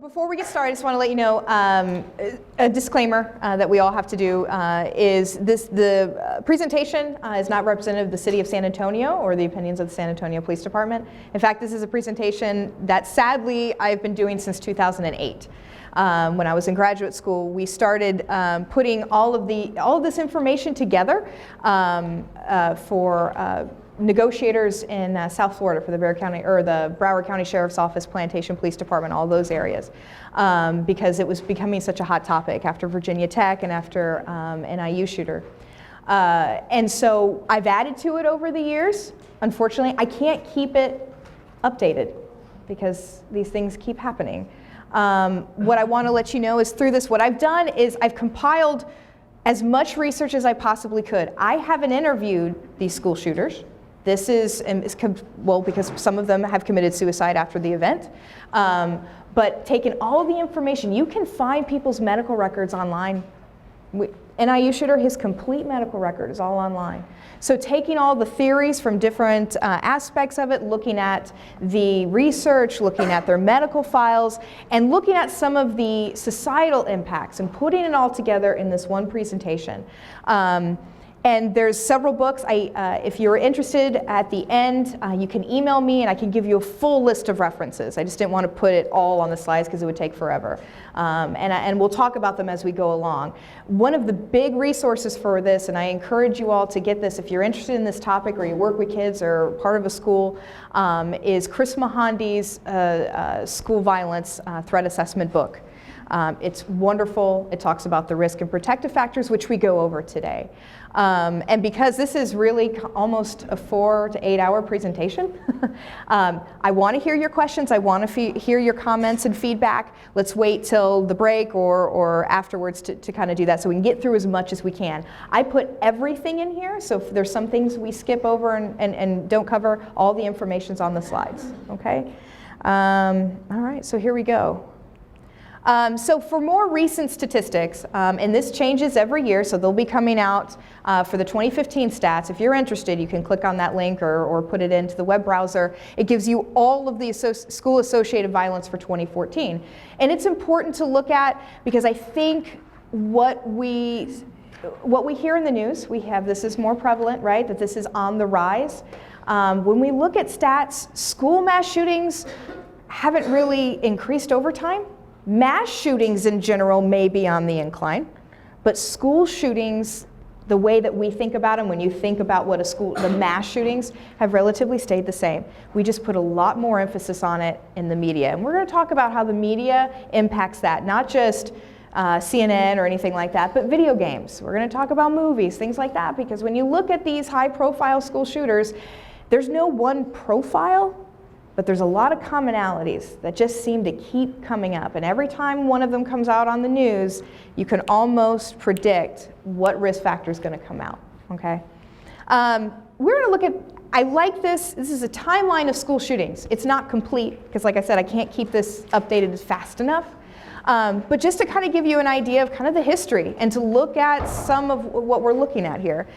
Before we get started, I just want to let you know a disclaimer that we all have to do is the presentation is not representative of the City of San Antonio or the opinions of the San Antonio Police Department. In fact, this is a presentation that sadly I've been doing since 2008. When I was in graduate school, we started putting all of this information together for negotiators in South Florida for the Broward County Sheriff's Office, Plantation Police Department, all those areas, because it was becoming such a hot topic after Virginia Tech and after NIU shooter. And so I've added to it over the years. Unfortunately, I can't keep it updated because these things keep happening. What I want to let you know is through this, what I've done is I've compiled as much research as I possibly could. I haven't interviewed these school shooters. This is, well, because some of them have committed suicide after the event, but taking all the information, you can find people's medical records online. NIU shooter, his complete medical record is all online. So taking all the theories from different aspects of it, looking at the research, looking at their medical files, and looking at some of the societal impacts and putting it all together in this one presentation. And there's several books. If you're interested at the end, you can email me and I can give you a full list of references. I just didn't want to put it all on the slides because it would take forever. And we'll talk about them as we go along. One of the big resources for this, and I encourage you all to get this if you're interested in this topic or you work with kids or part of a school, is Chris Mahandi's School Violence Threat Assessment book. It's wonderful. It talks about the risk and protective factors, which we go over today. And because this is really almost a 4 to 8 hour presentation, I want to hear your questions. I want to hear your comments and feedback. Let's wait till the break or afterwards to kind of do that so we can get through as much as we can. I put everything in here, so if there's some things we skip over and don't cover, all the information's on the slides, okay? All right, so here we go. So for more recent statistics, and this changes every year, so they'll be coming out for the 2015 stats. If you're interested, you can click on that link or put it into the web browser. It gives you all of the school-associated violence for 2014. And it's important to look at because I think what we hear in the news, this is more prevalent, right, that this is on the rise. When we look at stats, school mass shootings haven't really increased over time. Mass shootings in general may be on the incline, but school shootings, the way that we think about them, when you think about what the mass shootings have relatively stayed the same. We just put a lot more emphasis on it in the media. And we're going to talk about how the media impacts that, not just CNN or anything like that, but video games. We're going to talk about movies, things like that, because when you look at these high-profile school shooters, there's no one profile, but there's a lot of commonalities that just seem to keep coming up. And every time one of them comes out on the news, you can almost predict what risk factor is going to come out, okay? We're going to look at, I like this is a timeline of school shootings. It's not complete, because like I said, I can't keep this updated fast enough. But just to kind of give you an idea of kind of the history and to look at some of what we're looking at here.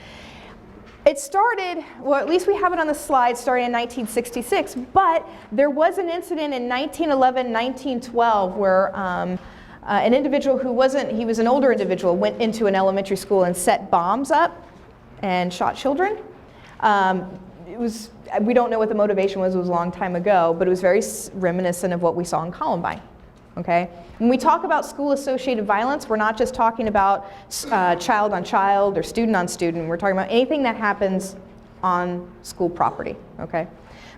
It started, well, at least we have it on the slide, starting in 1966, but there was an incident in 1911, 1912 where an individual he was an older individual, went into an elementary school and set bombs up and shot children. We don't know what the motivation was, it was a long time ago, but it was very reminiscent of what we saw in Columbine. Okay? When we talk about school-associated violence, we're not just talking about child on child or student on student. We're talking about anything that happens on school property. Okay?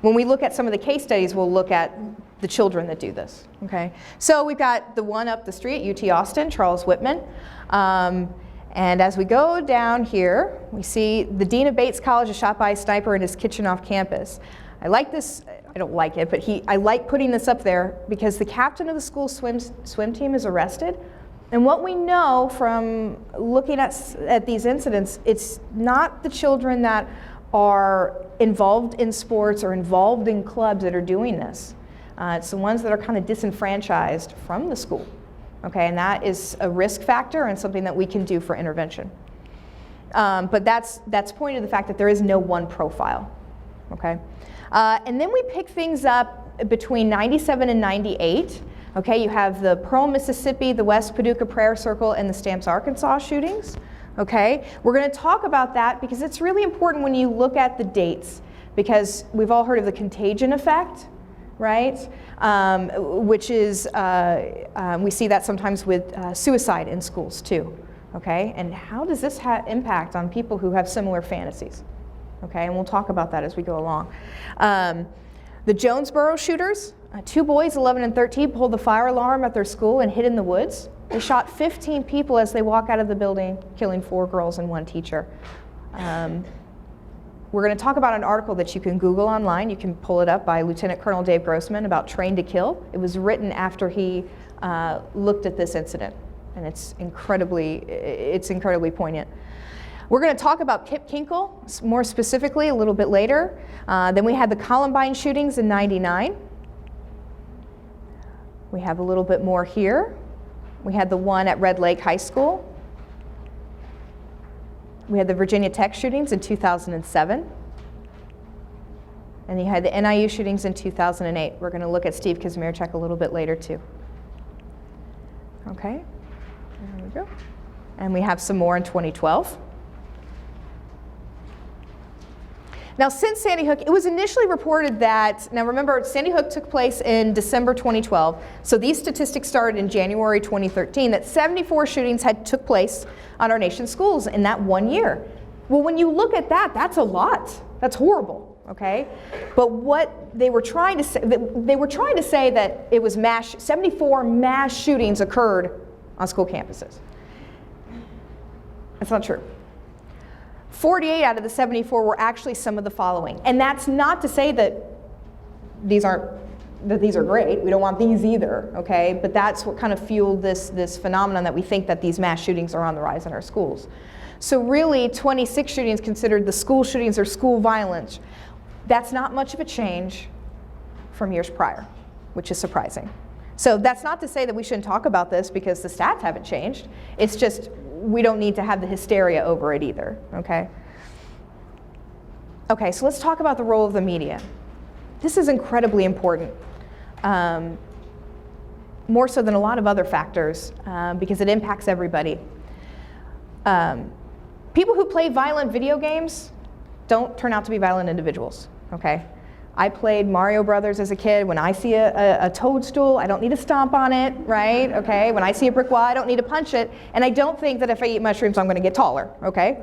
When we look at some of the case studies, we'll look at the children that do this. Okay? So we've got the one up the street, UT Austin, Charles Whitman. And as we go down here, we see the dean of Bates College is shot by a sniper in his kitchen off campus. I like this. I don't like it, but I like putting this up there because the captain of the school swim team is arrested. And what we know from looking at these incidents, it's not the children that are involved in sports or involved in clubs that are doing this. It's the ones that are kind of disenfranchised from the school. Okay, and that is a risk factor and something that we can do for intervention. But that's pointed to the fact that there is no one profile. Okay. And then we pick things up between 97 and 98. Okay, you have the Pearl, Mississippi, the West Paducah Prayer Circle, and the Stamps, Arkansas shootings. Okay, we're going to talk about that because it's really important when you look at the dates, because we've all heard of the contagion effect, right? Which is, we see that sometimes with suicide in schools too. Okay, and how does this impact on people who have similar fantasies? Okay, and we'll talk about that as we go along. The Jonesboro shooters, 2 boys, 11 and 13, pulled the fire alarm at their school and hid in the woods. They shot 15 people as they walk out of the building, killing 4 girls and 1 teacher. We're going to talk about an article that you can Google online. You can pull it up by Lieutenant Colonel Dave Grossman about Trained to Kill. It was written after he looked at this incident, and it's incredibly poignant. We're going to talk about Kip Kinkle more specifically a little bit later. Then we had the Columbine shootings in '99. We have a little bit more here. We had the one at Red Lake High School. We had the Virginia Tech shootings in 2007. And you had the NIU shootings in 2008. We're going to look at Steve Kazmierczak a little bit later too. Okay, there we go. And we have some more in 2012. Now, since Sandy Hook, it was initially reported that, now remember, Sandy Hook took place in December 2012, so these statistics started in January 2013, that 74 shootings took place on our nation's schools in that 1 year. Well, when you look at that, that's a lot. That's horrible, okay? But what they were trying to say, that it was 74 mass shootings occurred on school campuses. That's not true. 48 out of the 74 were actually some of the following. And that's not to say that these are great. We don't want these either, okay? But that's what kind of fueled this phenomenon that we think that these mass shootings are on the rise in our schools. So really, 26 shootings considered the school shootings or school violence. That's not much of a change from years prior, which is surprising. So that's not to say that we shouldn't talk about this because the stats haven't changed. It's just we don't need to have the hysteria over it either, okay? Okay, so let's talk about the role of the media. This is incredibly important, more so than a lot of other factors, because it impacts everybody. People who play violent video games don't turn out to be violent individuals, okay? I played Mario Brothers as a kid. When I see a toadstool, I don't need to stomp on it, right? Okay. When I see a brick wall, I don't need to punch it. And I don't think that if I eat mushrooms, I'm going to get taller, okay?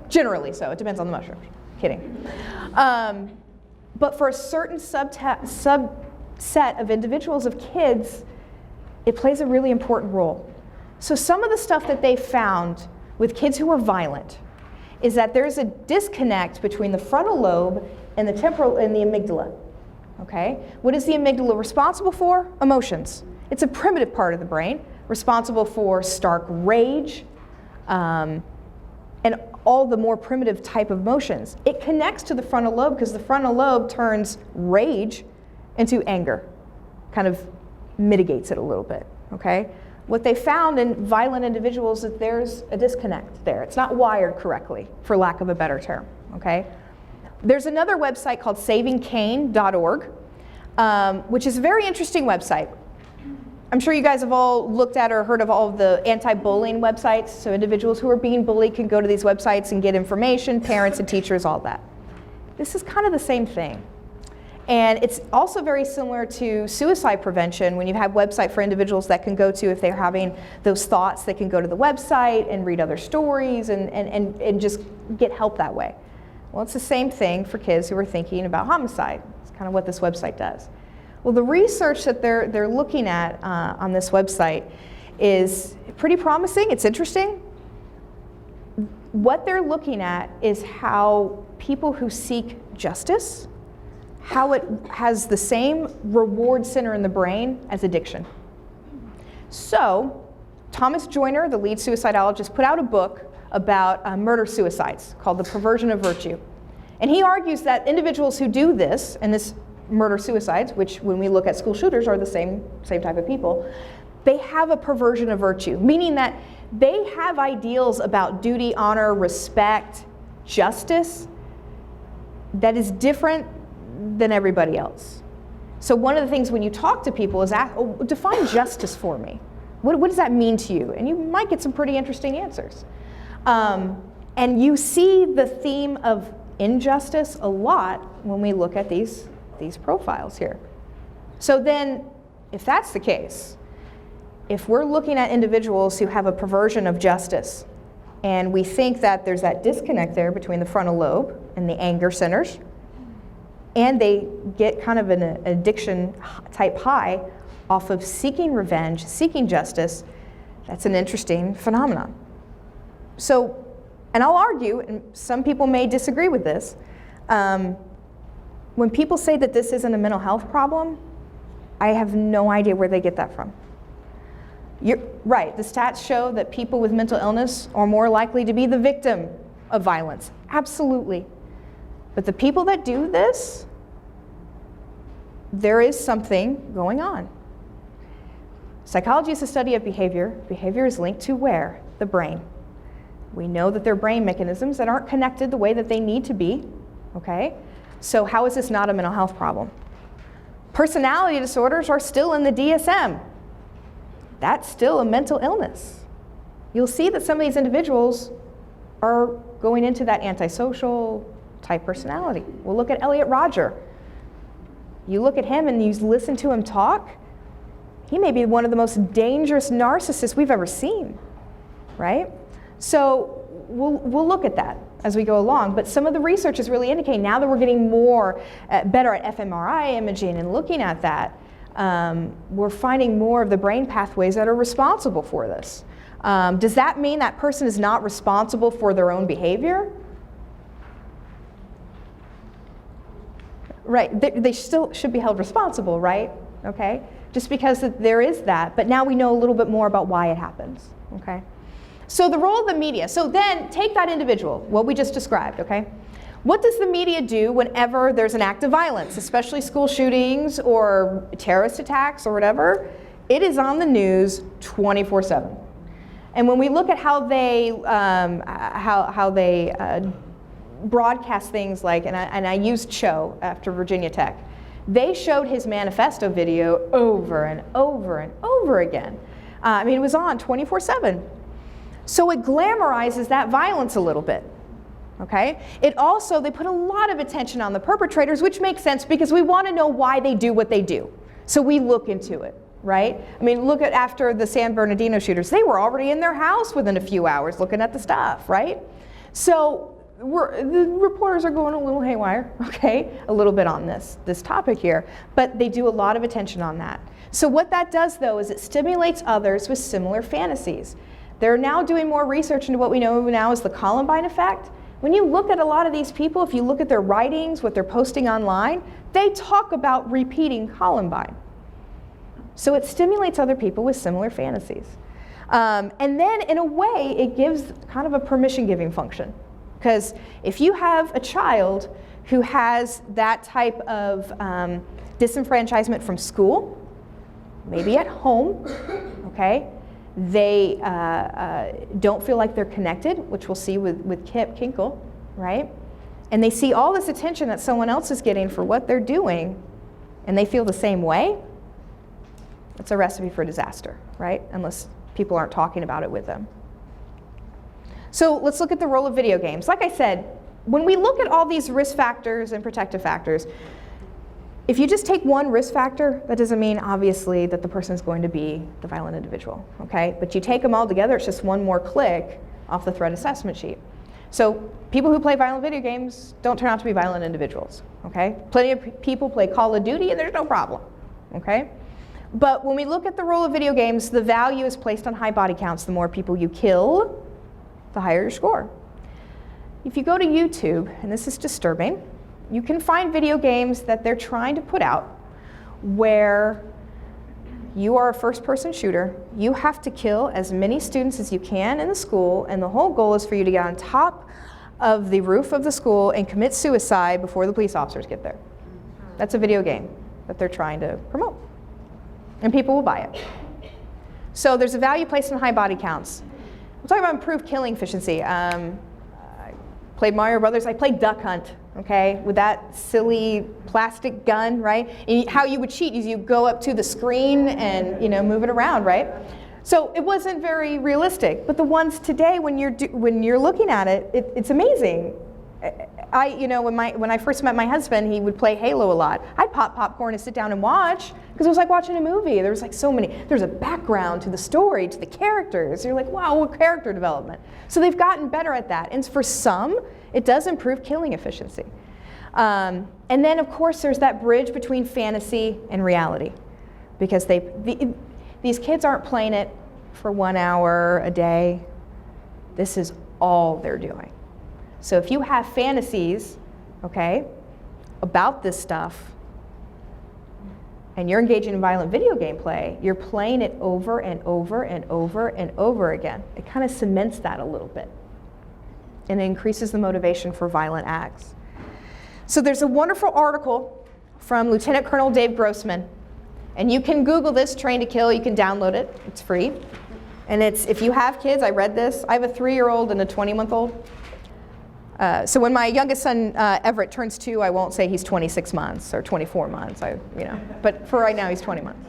Generally so. It depends on the mushrooms. Kidding. But for a certain subset of individuals, of kids, it plays a really important role. So some of the stuff that they found with kids who are violent is that there's a disconnect between the frontal lobe and the temporal and the amygdala. Okay? What is the amygdala responsible for? Emotions. It's a primitive part of the brain, responsible for stark rage, and all the more primitive type of emotions. It connects to the frontal lobe because the frontal lobe turns rage into anger, kind of mitigates it a little bit. Okay? What they found in violent individuals is that there's a disconnect there. It's not wired correctly, for lack of a better term. Okay? There's another website called savingcain.org, which is a very interesting website. I'm sure you guys have all looked at or heard of all of the anti-bullying websites. So individuals who are being bullied can go to these websites and get information, parents and teachers, all that. This is kind of the same thing. And it's also very similar to suicide prevention. When you have a website for individuals that can go to, if they're having those thoughts, they can go to the website and read other stories and just get help that way. Well, it's the same thing for kids who are thinking about homicide. It's kind of what this website does. Well, the research that they're looking at on this website is pretty promising. It's interesting. What they're looking at is how people who seek justice, how it has the same reward center in the brain as addiction. So, Thomas Joyner, the lead suicidologist, put out a book about murder-suicides called The Perversion of Virtue. And he argues that individuals who do this, and this murder-suicides, which when we look at school shooters are the same type of people, they have a perversion of virtue, meaning that they have ideals about duty, honor, respect, justice that is different than everybody else. So one of the things when you talk to people is define justice for me. What does that mean to you? And you might get some pretty interesting answers. And you see the theme of injustice a lot when we look at these profiles here. So then, if that's the case, if we're looking at individuals who have a perversion of justice, and we think that there's that disconnect there between the frontal lobe and the anger centers, and they get kind of an addiction type high off of seeking revenge, seeking justice, that's an interesting phenomenon. So, and I'll argue, and some people may disagree with this, when people say that this isn't a mental health problem, I have no idea where they get that from. You're right, the stats show that people with mental illness are more likely to be the victim of violence. Absolutely. But the people that do this, there is something going on. Psychology is a study of behavior. Behavior is linked to where? The brain. We know that there are brain mechanisms that aren't connected the way that they need to be, okay? So how is this not a mental health problem? Personality disorders are still in the DSM. That's still a mental illness. You'll see that some of these individuals are going into that antisocial type personality. We'll look at Elliot Rodger. You look at him and you listen to him talk, he may be one of the most dangerous narcissists we've ever seen, right? So we'll look at that as we go along, but some of the research is really indicating now that we're getting better at fMRI imaging and looking at that, we're finding more of the brain pathways that are responsible for this. Does that mean that person is not responsible for their own behavior? Right, they still should be held responsible, right? Okay, just because there is that, but now we know a little bit more about why it happens, okay? So the role of the media, so then take that individual, what we just described, okay? What does the media do whenever there's an act of violence, especially school shootings or terrorist attacks or whatever? It is on the news 24/7. And when we look at how they broadcast things like, and I used Cho after Virginia Tech, they showed his manifesto video over and over and over again. I mean, it was on 24/7. So it glamorizes that violence a little bit, okay? It also, they put a lot of attention on the perpetrators, which makes sense because we want to know why they do what they do. So we look into it, right? I mean, look at after the San Bernardino shooters, they were already in their house within a few hours looking at the stuff, right? So the reporters are going a little haywire, okay, a little bit on this topic here, but they do a lot of attention on that. So what that does, though, is it stimulates others with similar fantasies. They're now doing more research into what we know now as the Columbine effect. When you look at a lot of these people, if you look at their writings, what they're posting online, they talk about repeating Columbine. So it stimulates other people with similar fantasies. And then, in a way, it gives kind of a permission-giving function. Because if you have a child who has that type of disenfranchisement from school, maybe at home, okay, they don't feel like they're connected, which we'll see with Kip Kinkle, right? And they see all this attention that someone else is getting for what they're doing, and they feel the same way, it's a recipe for disaster, right? Unless people aren't talking about it with them. So let's look at the role of video games. Like I said, when we look at all these risk factors and protective factors, if you just take one risk factor, that doesn't mean obviously that the person is going to be the violent individual, okay? But you take them all together, it's just one more click off the threat assessment sheet. So people who play violent video games don't turn out to be violent individuals, okay? Plenty of people play Call of Duty and there's no problem, okay? But when we look at the role of video games, the value is placed on high body counts. The more people you kill, the higher your score. If you go to YouTube, and this is disturbing, you can find video games that they're trying to put out where you are a first-person shooter, you have to kill as many students as you can in the school, and the whole goal is for you to get on top of the roof of the school and commit suicide before the police officers get there. That's a video game that they're trying to promote, and people will buy it. So there's a value placed on high body counts. We'll talk about improved killing efficiency. I played Mario Brothers, I played Duck Hunt, okay, with that silly plastic gun, right? And how you would cheat is you go up to the screen and, you know, move it around, right? So it wasn't very realistic, but the ones today, when you're looking at it, it's amazing. You know, when I first met my husband, he would play Halo a lot. I'd pop popcorn and sit down and watch, because it was like watching a movie. There was like so many, there's a background to the story, to the characters. You're like, wow, what character development. So they've gotten better at that. And for some, it does improve killing efficiency. And then of course there's that bridge between fantasy and reality, because these kids aren't playing it for 1 hour a day. This is all they're doing. So if you have fantasies, okay, about this stuff, and you're engaging in violent video game play, you're playing it over and over and over and over again. It kind of cements that a little bit, and it increases the motivation for violent acts. So there's a wonderful article from Lieutenant Colonel Dave Grossman, and you can Google this, Train to Kill. You can download it. It's free. And it's, if you have kids, I read this. I have a 3-year-old and a 20-month-old. So when my youngest son, Everett, turns 2, I won't say he's 26 months or 24 months, but for right now he's 20 months.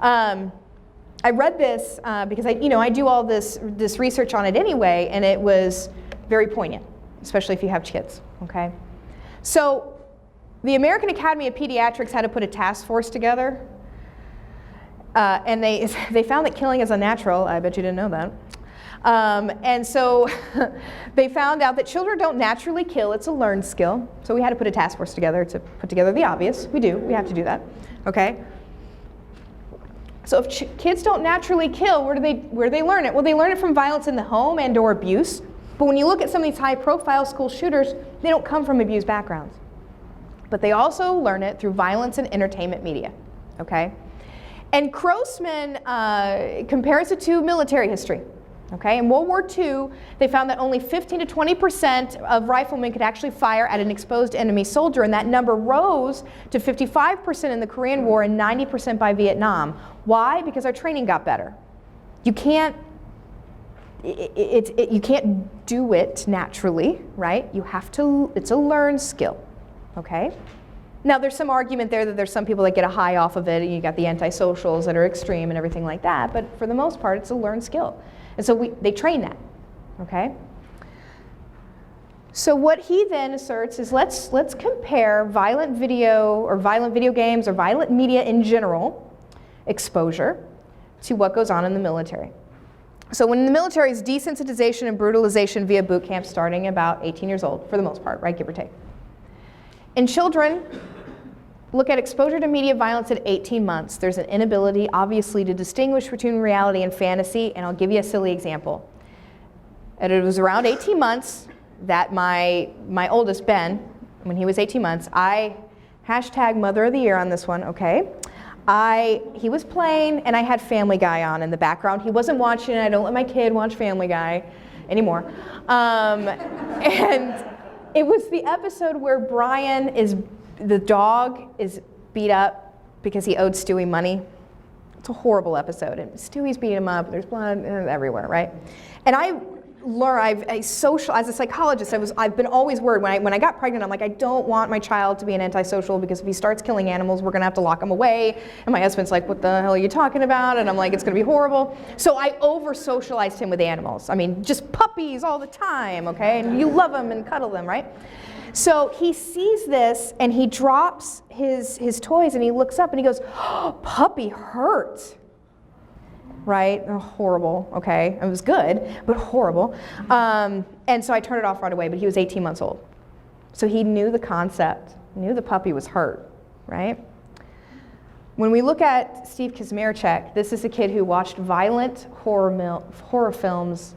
I read this because I do all this research on it anyway, and it was very poignant, especially if you have kids, okay? So the American Academy of Pediatrics had to put a task force together, and they found that killing is unnatural. I bet you didn't know that. And so they found out that children don't naturally kill. It's a learned skill. So we had to put a task force together to put together the obvious. We have to do that, okay? So if kids don't naturally kill, where do they learn it? Well, they learn it from violence in the home and or abuse. But when you look at some of these high-profile school shooters, they don't come from abused backgrounds. But they also learn it through violence and entertainment media, okay? And Grossman compares it to military history. Okay, in World War II, they found that only 15 to 20% of riflemen could actually fire at an exposed enemy soldier, and that number rose to 55% in the Korean War and 90% by Vietnam. Why? Because our training got better. You can't you can't do it naturally, right? You have to. It's a learned skill. Okay. Now there's some argument there that there's some people that get a high off of it, and you got the antisocials that are extreme and everything like that. But for the most part, it's a learned skill. And so they train that, okay? So what he then asserts is let's compare violent video games or violent media in general exposure to what goes on in the military. So when the military is desensitization and brutalization via boot camp starting about 18 years old, for the most part, right, give or take. In children, look at exposure to media violence at 18 months. There's an inability, obviously, to distinguish between reality and fantasy, and I'll give you a silly example. And it was around 18 months that my oldest, Ben, when he was 18 months, hashtag Mother of the Year on this one, okay? He was playing, and I had Family Guy on in the background. He wasn't watching it. I don't let my kid watch Family Guy anymore. And it was the episode where Brian the dog is beat up because he owed Stewie money. It's a horrible episode, and Stewie's beating him up. There's blood everywhere, right? And as a psychologist, I've been always worried when I got pregnant. I'm like, I don't want my child to be an antisocial, because if he starts killing animals, we're gonna have to lock him away. And my husband's like, what the hell are you talking about? And I'm like, it's gonna be horrible. So I over-socialized him with animals. I mean, just puppies all the time, okay? And you love them and cuddle them, right? So he sees this, and he drops his toys, and he looks up and he goes, oh, puppy hurt. Right? Oh, horrible. Okay. It was good, but horrible. And so I turned it off right away, but he was 18 months old. So he knew the concept, knew the puppy was hurt, right? When we look at Steve Kazmierczak, this is a kid who watched violent horror films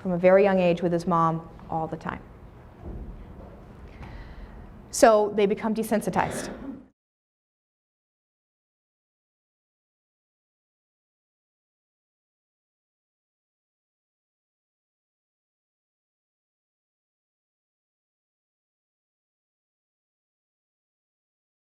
from a very young age with his mom all the time. So they become desensitized.